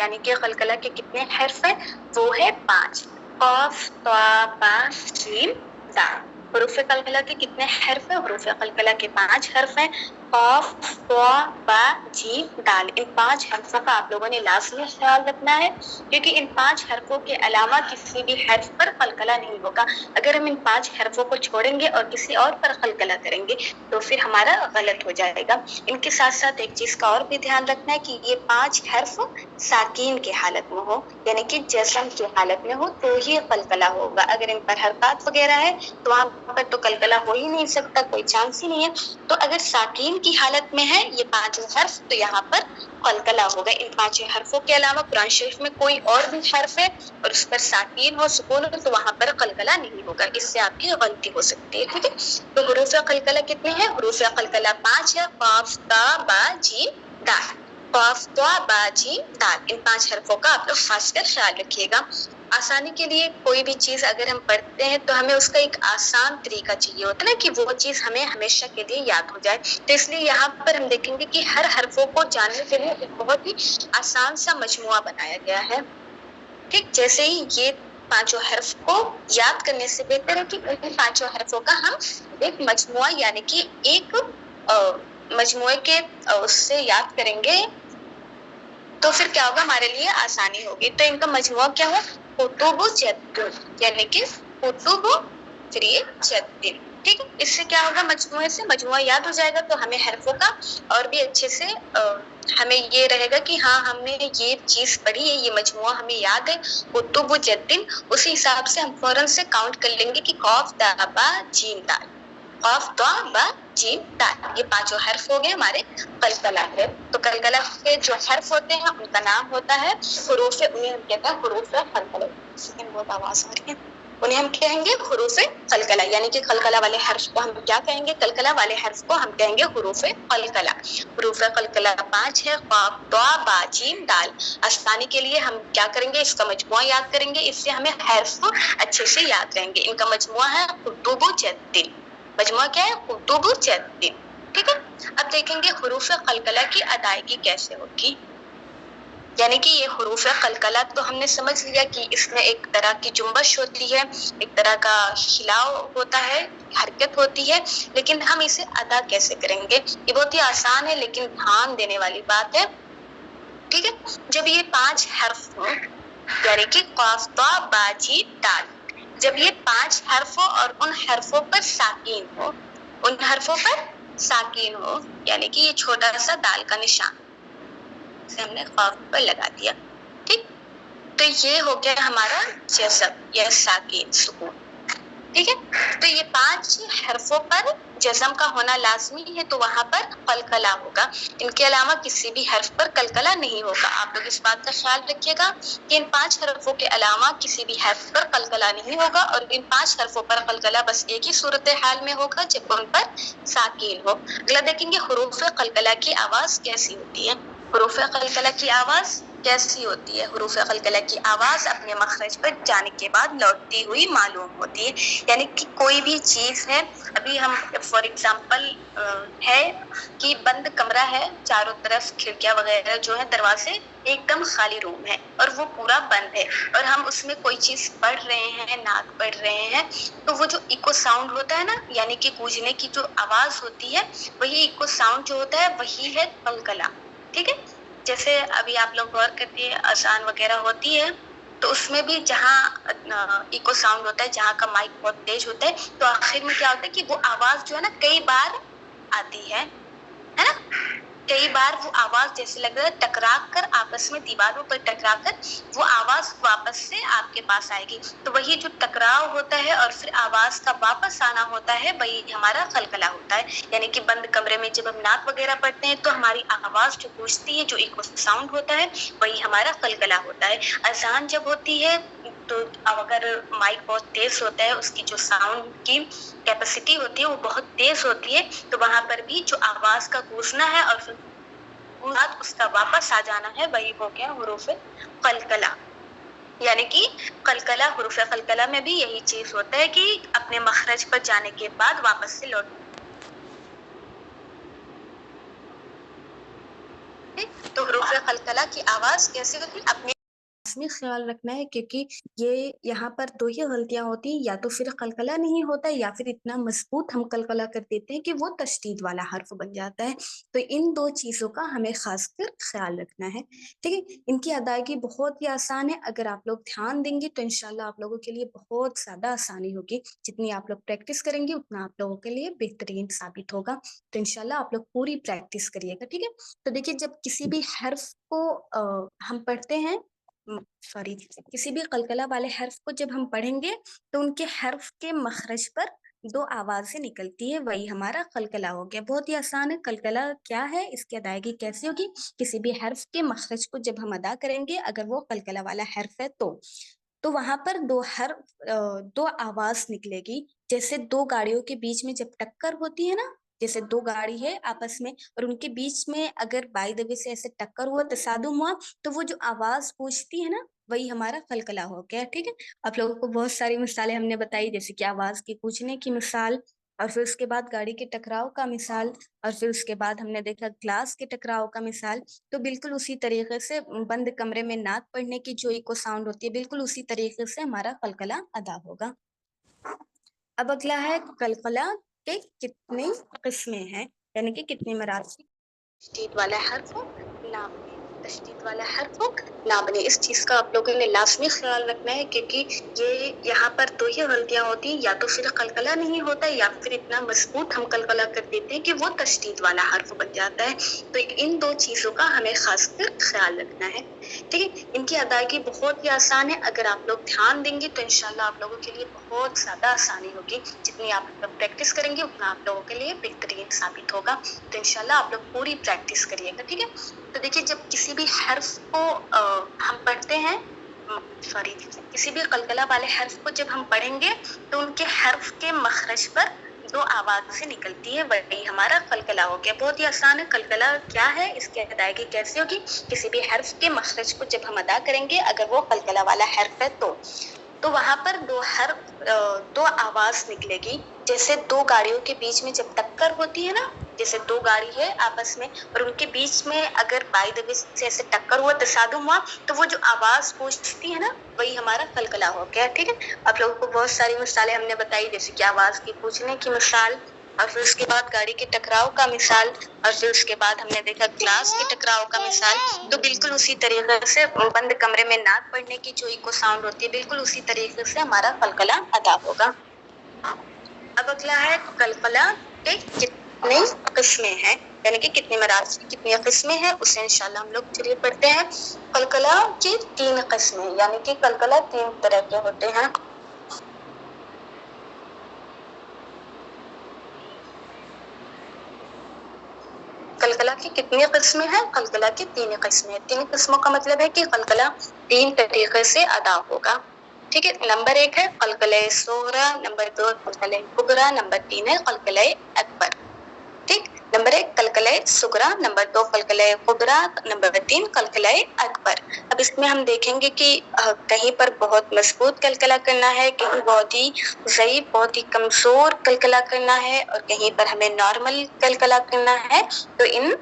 یعنی کہ قلقلہ کے کتنے حرف ہیں؟ وہ ہے 5. قاف طا با جیم دال. حروف قلقلہ کے کتنے حرف ہیں؟ حروف قلقلہ کے 5 حرف ہیں. قاف طا با جیم دال. ان 5 حرفوں کا آپ لوگوں نے لازمی خیال رکھنا ہے کیونکہ ان 5 حرفوں کے علاوہ کسی بھی حرف پر قلقلہ نہیں ہوگا. اگر ہم ان 5 حرفوں کو چھوڑیں گے اور کسی اور پر قلقلہ کریں گے تو پھر ہمارا غلط ہو جائے گا. ان کے ساتھ ساتھ ایک چیز کا اور بھی دھیان رکھنا ہے کہ یہ 5 حرف ساکین کی حالت میں ہو یعنی کہ جزم کی حالت میں ہو تو ہی قلقلہ ہوگا. اگر ان پر حرکات وغیرہ ہے تو وہاں پر تو قلقلہ ہو ہی نہیں سکتا, کوئی چانس ہی نہیں ہے. تو اگر ساکین کی حالت میں ہے یہ 5 حرف تو یہاں پر قلقلہ ہوگا. ان 5 حرفوں کے علاوہ قرآن شریف میں کوئی اور بھی حرف ہے اور اس پر ساکین ہو سکون ہو تو وہاں پر قلقلہ نہیں ہوگا. اس سے آپ کی غلطی ہو سکتی ہے. ٹھیک ہے, تو حروف قلقلہ کتنے ہیں؟ حروف قلقلہ 5 ہے. قاف تا با جیم دال. قاف تا با جیم دال. ان 5 حرفوں کا آپ لوگ خاص کر خیال رکھیے گا. آسانی کے لیے کوئی بھی چیز اگر ہم پڑھتے ہیں تو ہمیں اس کا ایک آسان طریقہ چاہیے ہوتا ہے نا کہ وہ چیز ہمیں ہمیشہ کے لیے یاد ہو جائے. تو اس لیے یہاں پر ہم دیکھیں گے کہ ہر حرفوں کو جاننے کے لیے ایک بہت ہی آسان سا مجموعہ بنایا گیا ہے. ٹھیک, جیسے ہی یہ 5 حرف کو یاد کرنے سے بہتر ہے کہ ان 5 حرفوں کا ہم ایک مجموعہ یعنی کہ ایک مجموعے کے اس سے یاد کریں گے تو پھر کیا ہوگا, ہمارے لیے آسانی ہوگی. تو ان کا مجموعہ کیا ہے؟ کتب جد یعنی کہ کتب فری جد. ٹھیک ہے, اس سے کیا ہوگا, مجموعے سے مجموعہ یاد ہو جائے گا تو ہمیں حرفوں کا اور بھی اچھے سے ہمیں یہ رہے گا کہ ہاں ہم نے یہ چیز پڑھی ہے, یہ مجموعہ ہمیں یاد ہے کتب جد. اسی حساب سے ہم فوراً سے کاؤنٹ کر لیں گے کہ قاف تا با جیم دال. قاف تا با جیم دال, یہ 5 حرف ہو گئے ہمارے قلقلہ ہے. تو قلقلہ کے جو حرف ہوتے ہیں ان کا نام ہوتا ہے حروف, انہیں ہم کہتے ہیں حروف قلقلہ. بہت آواز آ رہی ہے. انہیں ہم کہیں گے حروف قلقلہ یعنی کہ قلقلہ والے حرف کو ہم کیا کہیں گے؟ قلقلہ والے حرف کو ہم کہیں گے حروف قلقلہ. حروف قلقلہ 5 ہے. قاف طا با جیم دال. آسانی کے لیے ہم کیا کریں گے, اس کا مجموعہ یاد کریں گے, اس سے ہمیں حرف اچھے سے یاد رہیں گے. ان کا مجموعہ ہے کتب جد. مجموعہ کیا ہے؟ کتب جد. ٹھیک ہے, اب دیکھیں گے حروف قلقلہ کی ادائیگی کیسے ہوگی. یعنی کہ یہ حروف قلقلہ تو ہم نے سمجھ لیا کہ اس میں ایک طرح کی جنبش ہوتی ہے, ایک طرح کا ہلاؤ ہوتا ہے, حرکت ہوتی ہے, لیکن ہم اسے ادا کیسے کریں گے؟ یہ بہت ہی آسان ہے لیکن دھیان دینے والی بات ہے. ٹھیک ہے, جب یہ 5 حرف ہوں یعنی کہ قاف تا با جیم دال, جب یہ 5 حرف ہو اور ان حرفوں پر ساکین ہو, ان حرفوں پر ساکین ہو یعنی کہ یہ چھوٹا سا دال کا نشان سے ہم نے قاف پر لگا دیا. ٹھیک, تو یہ ہو گیا ہمارا جزم یا ساکین سکون. ٹھیک ہے, تو یہ 5 حرفوں پر جزم کا ہونا لازمی ہے تو وہاں پر قلقلہ ہوگا. ان کے علاوہ کسی بھی حرف پر قلقلہ نہیں ہوگا. آپ لوگ اس بات کا خیال رکھیے گا کہ ان 5 حرفوں کے علاوہ کسی بھی حرف پر قلقلہ نہیں ہوگا اور ان 5 حرفوں پر قلقلہ بس ایک ہی صورتحال میں ہوگا جب ان پر ساکین ہو. اگلا دیکھیں گے حروف قلقلہ کی آواز کیسی ہوتی ہے. حروف قلقلہ کی آواز کیسی ہوتی ہے؟ حروف قلقلہ کی آواز اپنے مخرج پر جانے کے بعد لوٹتی ہوئی معلوم ہوتی ہے. یعنی کہ کوئی بھی چیز ہے, ابھی ہم فار ایگزامپل ہے کہ بند کمرہ ہے, چاروں طرف کھڑکیاں وغیرہ جو ہے, دروازے ایک دم خالی روم ہے اور وہ پورا بند ہے اور ہم اس میں کوئی چیز پڑھ رہے ہیں, نعت پڑھ رہے ہیں, تو وہ جو ایکو ساؤنڈ ہوتا ہے نا یعنی کہ گونجنے کی جو آواز ہوتی ہے وہی ایکو ساؤنڈ جو ہوتا ہے وہی ہے قلقلہ. ٹھیک ہے, جیسے ابھی آپ لوگ غور کرتے اذان وغیرہ ہوتی ہے تو اس میں بھی جہاں ایکو ساؤنڈ ہوتا ہے, جہاں کا مائک بہت تیز ہوتا ہے تو آخر میں کیا ہوتا ہے کہ وہ آواز جو ہے نا کئی بار آتی ہے نا, کئی بار وہ آواز جیسے لگ رہا ہے ٹکرا کر آپس میں دیواروں پر ٹکرا کر وہ آواز واپس سے آپ کے پاس آئے گی. تو وہی جو ٹکراؤ ہوتا ہے اور پھر آواز کا واپس آنا ہوتا ہے وہی ہمارا قلقلہ ہوتا ہے. یعنی کہ بند کمرے میں جب ہم نعت وغیرہ پڑھتے ہیں تو ہماری آواز جو گونجتی ہے, جو ایک ساؤنڈ ہوتا ہے وہی ہمارا قلقلہ ہوتا ہے. اذان جب ہوتی ہے تو اگر مائک بہت تیز ہوتا ہے, اس کی جو ساؤنڈ کی کیپیسٹی ہوتی ہے وہ بہت تیز ہوتی ہے, تو وہاں پر بھی جو آواز کا گونجنا ہے اور پھر اس کا واپس آ جانا ہے وہی ہو گیا حروف قلقلہ. یعنی کہ قلقلہ, حروف قلقلہ میں بھی یہی چیز ہوتا ہے کہ اپنے مخرج پر جانے کے بعد واپس سے لوٹ. تو तो हरूफ कलकला की आवाज कैसे होगी अपने में ख्याल रखना है, क्योंकि ये यहाँ पर दो ही गलतियां होती हैं, या तो फिर कलकला नहीं होता है या फिर इतना मजबूत हम कलकला कर देते हैं कि वो तशदीद वाला हर्फ बन जाता है। तो इन दो चीजों का हमें खासकर ख्याल रखना है। ठीक है, इनकी अदायगी बहुत ही आसान है। अगर आप लोग ध्यान देंगे तो इंशाल्लाह आप लोगों के लिए बहुत ज्यादा आसानी होगी। जितनी आप लोग प्रैक्टिस करेंगे उतना आप लोगों के लिए बेहतरीन साबित होगा। तो इंशाल्लाह आप लोग पूरी प्रैक्टिस करिएगा। ठीक है, तो देखिए, जब किसी भी हर्फ को हम पढ़ते हैं, सॉरी, किसी भी कलकला वाले हर्फ को जब हम पढ़ेंगे तो उनके हर्फ के मखरज पर दो आवाजें निकलती है, वही हमारा कलकला हो गया। बहुत ही आसान है। कलकला क्या है, इसकी अदायगी कैसे होगी? किसी भी हर्फ के मखरज को जब हम अदा करेंगे, अगर वो कलकला वाला हर्फ है तो वहां पर दो आवाज निकलेगी। जैसे दो गाड़ियों के बीच में जब टक्कर होती है ना, जैसे दो गाड़ी है आपस में और उनके बीच में अगर बाय द वे से ऐसे टक्कर हुआ, तसादुम हुआ, तो वो जो आवाज पूछती है ना, वही हमारा कलकला हो गया। ठीक है, आप लोगों को बहुत सारी मिसालें हमने बताई, जैसे कि आवाज की पूछने की मिसाल, और फिर उसके बाद गाड़ी के टकराव का मिसाल, और फिर उसके बाद हमने देखा ग्लास के टकराव का मिसाल। तो बिल्कुल उसी तरीके से बंद कमरे में नाक पड़ने की जो इको साउंड होती है, बिल्कुल उसी तरीके से हमारा कलकला अदा होगा। अब अगला है कलकला के कितनी किस्में हैं, यानी कि कितने मरासी। तशदीद वाला हर्फ ना बने, तशदीद वाला हर्फ ना बने, इस चीज का आप लोगों ने लाजमी ख्याल रखना है, क्योंकि ये यहाँ पर दो ही गलतियां होती हैं, या तो फिर कलकला नहीं होता है या फिर इतना मजबूत हम कलकला कर देते हैं कि वो तशदीद वाला हर्फ बन जाता है। तो इन दो चीजों का हमें खासकर ख्याल रखना है। ठीक है, इनकी अदायगी बहुत ही आसान है। अगर आप लोग ध्यान देंगे तो इंशाल्लाह आप लोगों के लिए बहुत ज्यादा आसानी होगी। जितनी आप लोग प्रैक्टिस करेंगे उतना आप लोगों के लिए बेहतरीन साबित होगा। तो इंशाल्लाह आप लोग पूरी प्रैक्टिस करिएगा। ठीक है, तो देखिए, जब किसी भी हर्फ को हम पढ़ते हैं, सॉरी, किसी भी कलकला वाले हर्फ को जब हम पढ़ेंगे तो उनके हर्फ के मखरज पर दो आवाज से निकलती है, वही हमारा कलकला हो गया। बहुत ही आसान है। कलकला क्या है, इसकी अदायगी कैसे होगी? किसी भी हर्फ के मखरज को जब हम अदा करेंगे, अगर वो कलकला वाला हर्फ है तो वहां पर दो आवाज निकलेगी। जैसे दो गाड़ियों के बीच में जब टक्कर होती है ना, जैसे दो गाड़ी है आपस में और उनके बीच में अगर बाय द वे से ऐसे टक्कर हुआ, तसादुम हुआ, तो वो जो आवाज पूछती है ना, वही हमारा कलकला हो गया। ठीक है, आप लोगों को बहुत सारी मिसालें हमने बताई, जैसे कि आवाज की पूछने की मिसाल, और फिर उसके बाद गाड़ी के टकराव का मिसाल, और फिर उसके बाद हमने देखा ग्लास के टकराव का मिसाल। तो बिल्कुल उसी तरीके से बंद कमरे में नाक पड़ने की जो इको साउंड होती है, बिल्कुल उसी तरीके से हमारा कलकला अदा होगा। अब अगला है कलकला के कितनी किस्में हैं, यानी कि कितने मरासी, कितनी किस्में हैं, उसे इंशाल्लाह हम लोग चलिए पढ़ते हैं। कलकला की 3 किस्में, यानी कि कलकला 3 तरह के होते हैं। कलकला की कितनी किस्में हैं? कलकला की 3 किस्में। 3 किस्मों का मतलब है कि कलकला 3 तरीके से अदा होगा। ठीक है, नंबर 1 है कलकला सोगरा, नंबर 2 कलकला कुबरा, नंबर 3 है कलकला अकबर। ठीक, नंबर 1 कलकला सुगरा, नंबर 2 कलकला कुबरा, नंबर 3 कलकला अकबर। अब इसमें हम देखेंगे कि कहीं पर बहुत मजबूत कलकला करना है, कहीं बहुत ही ज़ईफ, बहुत ही कमजोर कलकला करना है, और कहीं पर हमें नॉर्मल कलकला करना है। तो इन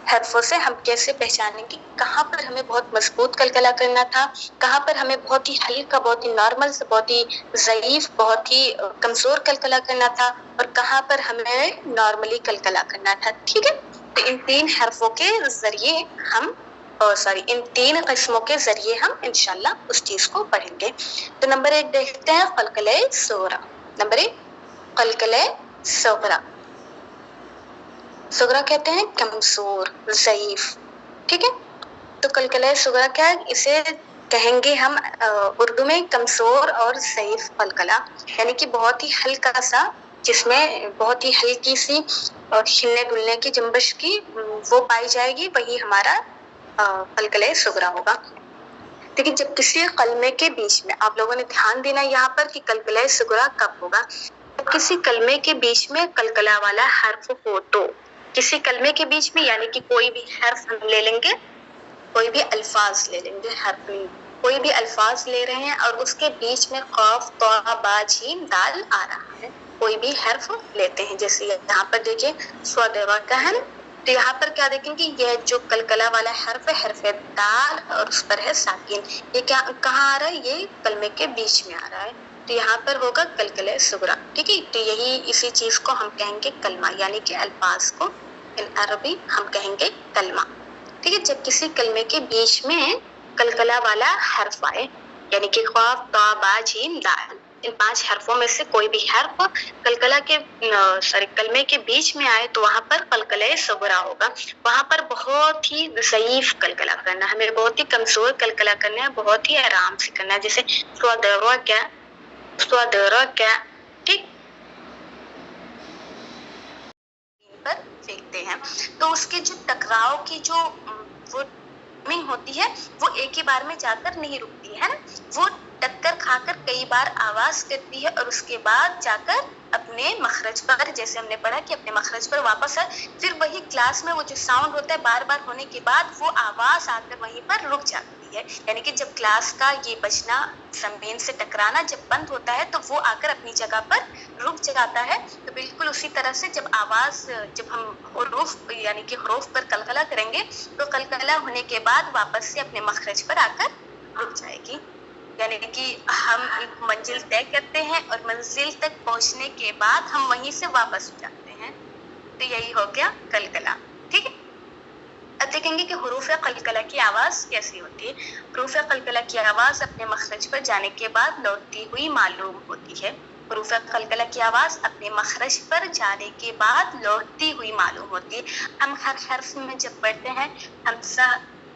हर्फों से हम कैसे पहचानेंगे कहाँ पर हमें बहुत मजबूत कलकला करना था, कहाँ पर हमें बहुत ही हल्का, बहुत ही नॉर्मल से, बहुत ही ज़ईफ, बहुत ही कमजोर कलकला करना था, और कहाँ पर हमें नॉर्मली कलकला करना था। ठीक है, तो इन 3 हर्फों के जरिए हम इन 3 किस्मों के जरिए हम इंशाल्लाह उस चीज को पढ़ेंगे। तो नंबर 1 देखते हैं कलकला सोगरा। नंबर 1 कलकला सोगरा। सुगरा कहते हैं कमजोर, ज़ईफ। ठीक है, तो कलकला सुगरा क्या है, इसे कहेंगे हम उर्दू में कमजोर और ज़ईफ कलकला, यानी कि बहुत ही हल्का सा, जिसमें बहुत ही हल्की सी हिलने डुलने की जंबश की वो पाई जाएगी, वही हमारा कलकला सुगरा होगा। देखिए, जब किसी कलमे के बीच में, आप लोगों ने ध्यान देना यहाँ पर कि कलकला सुगरा कब होगा, तो किसी कलमे के बीच में कलकला वाला हर्फ हो, तो किसी कलमे के बीच में, यानी कि कोई भी हर्फ हम ले लेंगे, कोई भी अल्फाज ले लेंगे, हर्फ नहीं, कोई भी अल्फाज ले रहे हैं और उसके बीच में कौफ, तौबा, बा, जीम, दाल आ रहा है, कोई भी हर्फ लेते हैं। जैसे यहाँ पर देखिए, स्वदेवा कहन, تو यहाँ पर क्या देखेंगे, ये जो कलकला वाला हर्फ है, हर्फ दाल और उस पर है साकिन, ये क्या कहाँ आ रहा है, ये कलमे के बीच में आ रहा है, तो यहाँ पर होगा कलकले सुगरा। ठीक है, तो यही इसी चीज को हम कहेंगे कलमा, यानी कि अल्फाज को इन अरबी हम कहेंगे कलमा। ठीक है, जब किसी कलमे के बीच में कलकला वाला हर्फ आए, यानी कि ख्वाफ ता बा जीम दाल, इन 5 हर्फों में से कोई भी हर्फ कलकला के कलमे के बीच में आए तो वहां पर कलकले सुगरा होगा। वहां पर बहुत ही ज़ईफ कलकला करना, हमें बहुत ही कमजोर कलकला करना है, बहुत ही आराम से करना है, जैसे स्वादरा क्या, ठीक पर फेंकते हैं, तो उसके जो टकराव की जो वो टाइमिंग होती है वो एक ही बार में जाकर नहीं रुकती है ना, वो टक्कर खाकर कई बार आवाज करती है और उसके बाद जाकर अपने मखरज पर, जैसे हमने पढ़ा कि अपने मखरज पर वापस है, फिर वही क्लास में वो जो साउंड होता है बार बार होने के बाद वो आवाज आकर वहीं पर रुक जाती है, यानी कि जब क्लास का ये बजना जमीन से टकराना जब बंद होता है तो वो आकर अपनी जगह पर रुक जाता है। तो बिल्कुल उसी तरह से जब आवाज, जब हम हुरूफ यानी कि हुरूफ पर कलकला करेंगे तो कलकला होने के बाद वापस से अपने मखरज पर आकर रुक जाएगी, यानी कि हम एक मंजिल तय करते हैं और मंजिल तक पहुंचने के बाद हम वहीं से वापस हो जाते हैं, तो यही हो गया कलकला। ठीक है, अब देखेंगे कि हुरूफ कलकला की आवाज कैसी होती है। हुरूफ कलकला की आवाज अपने मखरज पर जाने के बाद लौटती हुई मालूम होती है। हुरूफ कलकला की आवाज अपने मखरज पर जाने के बाद लौटती हुई मालूम होती है। हम हर हर्फ में जब पढ़ते हैं, हमसा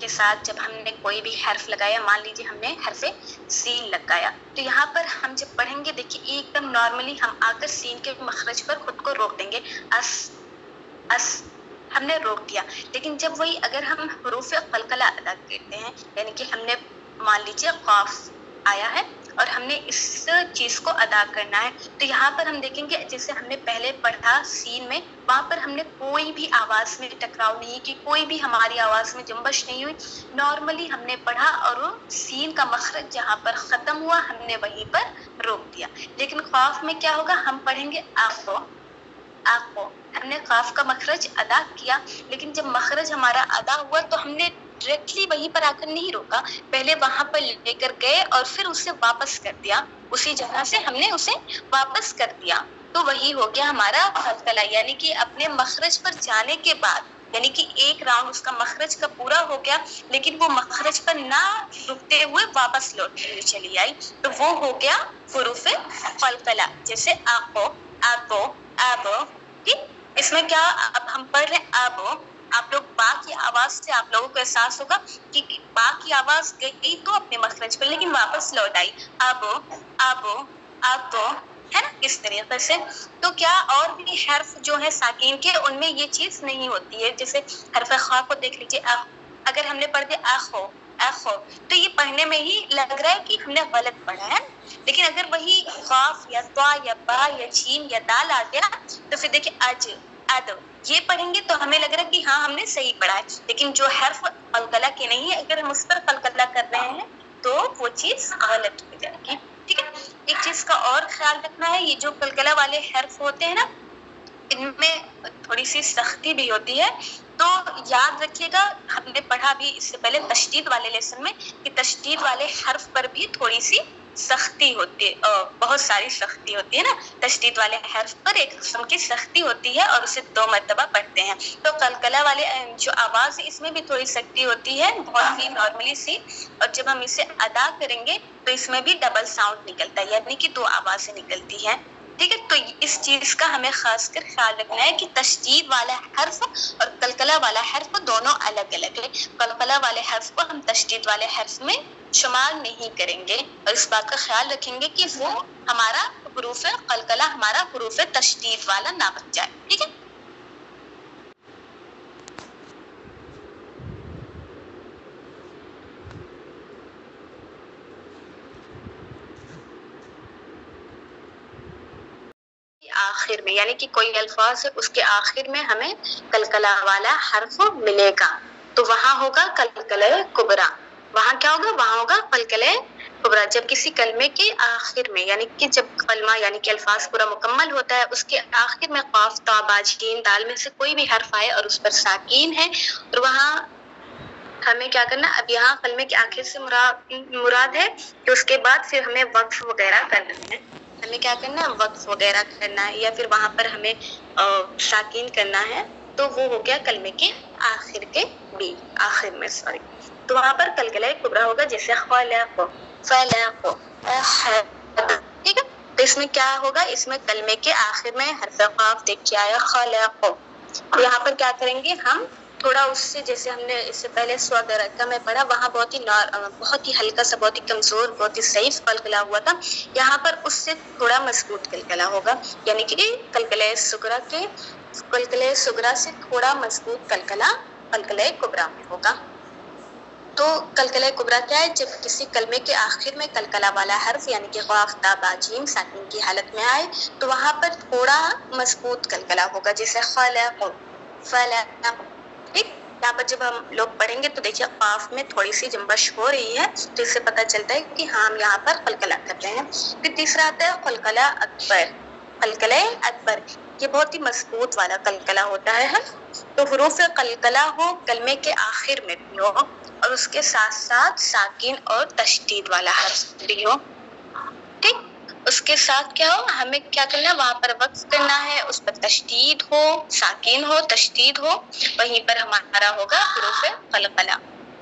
के साथ जब हमने कोई भी हर्फ लगाया, मान लीजिए हमने हर्फे सीन लगाया, तो यहाँ पर हम जब पढ़ेंगे, देखिए एकदम नॉर्मली हम आकर सीन के मखरज पर खुद को रोक देंगे, अस अस हमने रोक दिया, लेकिन जब वही अगर हम हुरूफ कलकला अदा करते हैं, यानी कि हमने मान लीजिए क़ाफ आया है और हमने इस चीज को अदा करना है, तो यहाँ पर हम देखेंगे जैसे हमने पहले पढ़ा सीन में, वहां पर हमने कोई भी आवाज में टकराव नहीं की, कोई भी हमारी आवाज में जंबश नहीं हुई, नॉर्मली हमने पढ़ा और वो सीन का मखरज जहाँ पर खत्म हुआ हमने वहीं पर रोक दिया। लेकिन क़ाफ में क्या होगा, हम पढ़ेंगे आखो आखो, हमने क़ाफ का मखरज अदा किया, लेकिन जब मखरज हमारा अदा हुआ तो हमने डायरेक्टली वहीं पर आकर नहीं रोका, पहले वहां पर लेकर गए और फिर उसे वापस कर दिया, उसी जगह से हमने उसे वापस कर दिया, तो वही हो गया हमारा कलकला, यानी कि अपने मखरज पर जाने के बाद, यानी कि एक राउंड उसका मखरज का पूरा हो गया, लेकिन वो मखरज पर ना रुकते हुए वापस लौटते हुए चली आई, तो वो हो गया हुरूफ कलकला, जैसे आको आको आबो। ठीक, इसमें क्या अब हम पढ़ रहे हैं आबो, आप लोग बा की आवाज से आप लोगों को एहसास होगा कि बा की आवाज गई तो अपने मखरज पर, लेकिन वापस लौट आई, आबो आबो आबो, है ना, इस तरीके से। तो क्या और भी हर्फ जो है साकिन के, उनमें ये चीज नहीं होती है, जैसे हर्फ खा को देख लीजिए, अगर हमने पढ़ दिया आखो आखो, तो ये पढ़ने में ही लग रहा है कि हमने गलत पढ़ा है, लेकिन अगर वही क़ाफ या त्वा या बा या जीम या दाल आ गया तो फिर देखिए अज अद, ये पढ़ेंगे तो हमें लग रहा है कि हाँ हमने सही पढ़ा है, लेकिन जो हर्फ कलकला के नहीं है, अगर हम उस पर कलकला कर रहे हैं तो वो चीज गलत हो जाएगी। ठीक है, एक चीज का और ख्याल रखना है, ये जो कलकला वाले हर्फ होते हैं ना, इनमें थोड़ी सी सख्ती भी होती है, तो याद रखिएगा, हमने पढ़ा भी इससे पहले तशदीद वाले लेसन में कि तशदीद वाले हर्फ पर भी थोड़ी सी सख्ती होती है, बहुत सारी सख्ती होती है ना, तशदीद वाले हर्फ पर एक किस्म की सख्ती होती है और उसे 2 मरतबा पढ़ते हैं। तो कलकला वाले जो आवाज है इसमें भी थोड़ी सख्ती होती है, बहुत ही नॉर्मली सी, और जब हम इसे अदा करेंगे तो इसमें भी डबल साउंड निकलता है, यानी कि 2 आवाजें निकलती हैं। ठीक है, तो इस चीज का हमें खासकर ख्याल रखना है कि तशदीद वाला हर्फ और कलकला वाला हर्फ दोनों अलग अलग है। कलकला वाले हर्फ को हम तशदीद वाले हर्फ में शुमार नहीं करेंगे, और इस बात का ख्याल रखेंगे कि वो हमारा हुरूफ कलकला हमारा हुरूफ तशदीद वाला ना बन जाए। ठीक है, आखिर में, यानी कि कोई अल्फाज है उसके आखिर में हमें कलकला वाला हर्फ मिलेगा, तो वहां होगा कलकले कुबरा, वहां क्या होगा, वहां होगा कलकले कुबरा, जब किसी कलमे के आखिर में यानी कि जब कलमा यानी कि अल्फाज पूरा मुकम्मल होता है, उसके आखिर में काफ ता बा जीम दाल में से कोई भी हर्फ आए और उस पर साकीन है, और वहाँ हमें क्या करना, अब यहाँ कलमे के आखिर से मुराद है कि उसके बाद फिर हमें वक्फ वगैरह करना है। हमें क्या करना है, वक्फ वगैरह करना है, या फिर वहाँ पर हमें साकीन करना है, तो वो हो गया कलमे के आखिर में सॉरी। तो वहाँ पर कलकला कुबरा होगा, जैसे खलक़ फलक़, ठीक है। तो इसमें क्या होगा, इसमें कलमे के आखिर में हर्फ क़ाफ देखिए आया खलक़। तो यहाँ पर क्या करेंगे हम, थोड़ा उससे, जैसे हमने इससे पहले स्वगरका में पढ़ा, वहाँ बहुत ही हल्का सा, बहुत ही कमजोर, बहुत ही सहीफ कलकला हुआ था। यहाँ पर उससे थोड़ा मजबूत कलकला होगा, यानी कि कलकले सुगरा से थोड़ा मजबूत कलकला कलकले कुबरा में होगा। तो कलकला कुबरा क्या है, जब किसी कलमे के आखिर में कलकला वाला हर्फ यानी कि क़ाफ ता बा जीम साकिन की हालत में आए, तो वहाँ पर थोड़ा मजबूत कलकला होगा, जैसे खलक़ फलक़, ठीक। यहाँ पर जब हम लोग पढ़ेंगे तो देखिए क़ाफ में थोड़ी सी जंबश हो रही है, तो इससे पता चलता है कि हाँ हम यहाँ पर कलकला कर रहे हैं। फिर तीसरा आता है कलकला अकबर। कलकला अकबर ये बहुत ही मजबूत वाला कलकला होता है। तो हुरूफ कलकला हो कलमे के आखिर में भी हो, और उसके साथ साथ साकिन और तशदीद वाला हर्फ भी हो, ठीक। उसके साथ क्या हो, हमें क्या करना है, वहाँ पर वक्फ करना है, उस पर तशदीद हो, साकिन हो, तशदीद हो, वहीं पर हमारा होगा हुरूफ कलकला।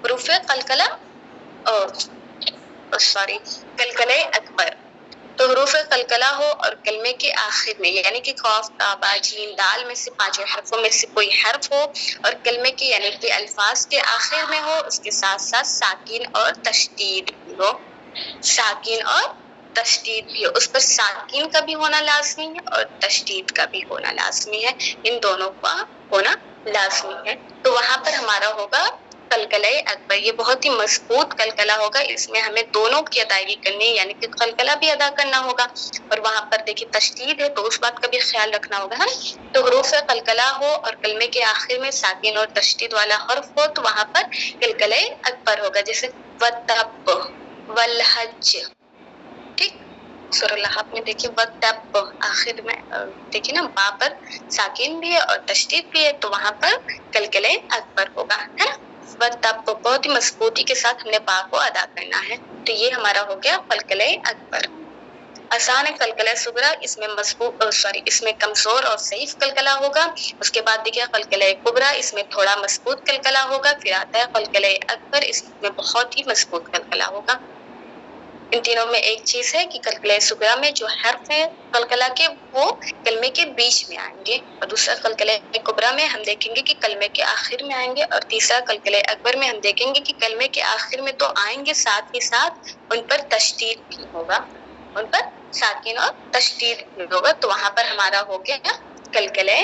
हुरूफ कलकला सॉरी कलकले अकबर। तो हुरूफ कलकला हो और कलमे के आखिर में यानी कि क़ाफ ता बा जीम दाल में से पांचों हर्फों में से कोई हर्फ हो, और कलमे के यानी कि अल्फाज के आखिर में हो, उसके साथ साथ साकिन और तशदीद भी हो, साकिन और तशदीद भी हो। उस पर साकिन का भी होना लाजमी है और तशदीद का भी होना लाजमी है, इन दोनों का होना लाजमी है। तो वहाँ पर हमारा होगा कलकला अकबर। ये बहुत ही मजबूत कलकला होगा, इसमें हमें दोनों की अदायगी करनी है, यानी कि कलकला भी अदा करना होगा, और वहाँ पर देखिए तशदीद है तो उस बात का भी ख्याल रखना होगा। तो हुरूफ कलकला हो और कलमे के आखिर में साकिन और तशदीद वाला हर्फ हो, तो वहाँ पर कलकला अकबर होगा, जैसे वतब वलहज, ठीक। सूरह लहब में देखिए वतब आखिर में देखिए ना, बा पर साकिन भी है और तशदीद भी है, तो वहाँ पर कलकला अकबर होगा, है ना। वतब बहुत ही मजबूती के साथ हमने बा को अदा करना है। तो ये हमारा हो गया कलकला अकबर। आसान है कलकला सुगरा, इसमें कमजोर और सहीफ कलकला होगा। उसके बाद देखिए कलकला कुबरा, इसमें थोड़ा मजबूत कलकला होगा। फिर आता है कलकला अकबर, इसमें बहुत ही मजबूत कलकला होगा। इन तीनों में एक चीज है कि कलकला सुगरा में जो हर्फ है कलकला के वो कलमे के बीच में आएंगे, और दूसरा कलकला कुबरा में हम देखेंगे कि कलमे के आखिर में आएंगे, और तीसरा कलकला अकबर में हम देखेंगे कि कलमे के आखिर में तो आएंगे, साथ ही साथ उन पर तशदीद भी होगा, उन पर साकिन और तशदीद भी होगा। तो वहां पर हमारा हो गया कलकला